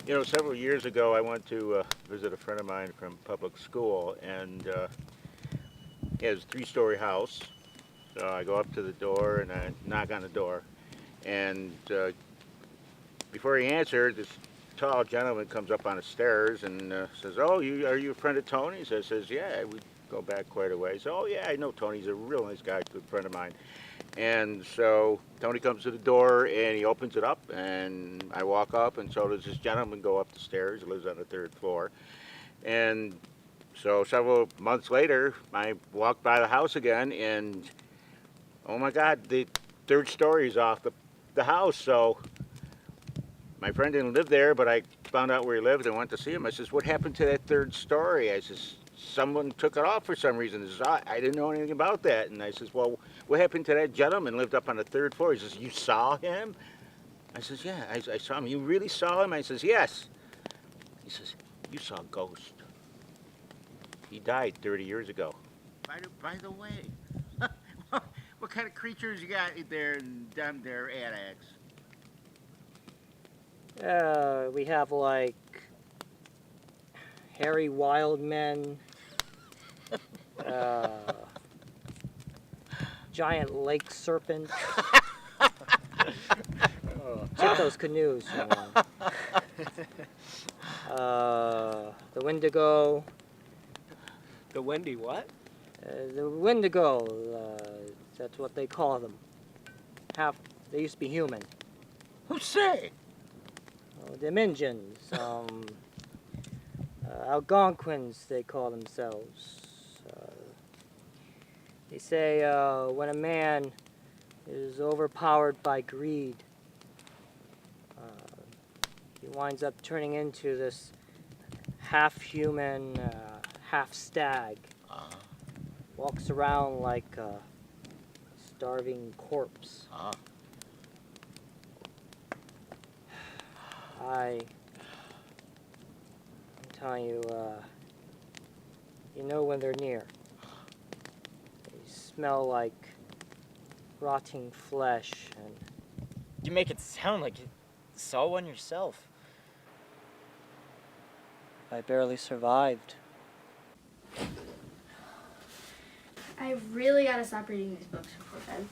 You know, several years ago, I went to visit a friend of mine from public school, and he has a three-story house. So I go up to the door and I knock on the door, and before he answered, this tall gentleman comes up on the stairs and says, "Oh, are you a friend of Tony's?" I says, "Yeah, we go back quite a ways." "Oh, yeah, I know Tony. He's a real nice guy, good friend of mine." And so Tony comes to the door and he opens it up, and I walk up, and so does this gentleman go up the stairs. He lives on the third floor. And so several months later, I walked by the house again, and oh my God, the third story is off the house. So my friend didn't live there, but I found out where he lived and went to see him. I says, "What happened to that third story?" I says, "Someone took it off for some reason." He says, I didn't know anything about that." And I says, "Well, what happened to that gentleman lived up on the third floor?" He says, "You saw him?" I says, "Yeah, I saw him." "You really saw him?" I says, "Yes." He says, "You saw a ghost. He died 30 years ago." By the way, what kind of creatures you got there in down there, annex? We have like hairy wild men, uh, giant lake serpents. Check those canoes, you know. The Wendigo. The Wendy what? The Wendigo, that's what they call them. They used to be human. Who say? The Minjans, Algonquins, they call themselves. They say when a man is overpowered by greed, he winds up turning into this half-human, half-stag. Uh-huh. Walks around like a starving corpse. Uh-huh. I'm telling you, you know when they're near. They smell like rotting flesh, and You make it sound like you saw one yourself. I barely survived. I really gotta stop reading these books before bed.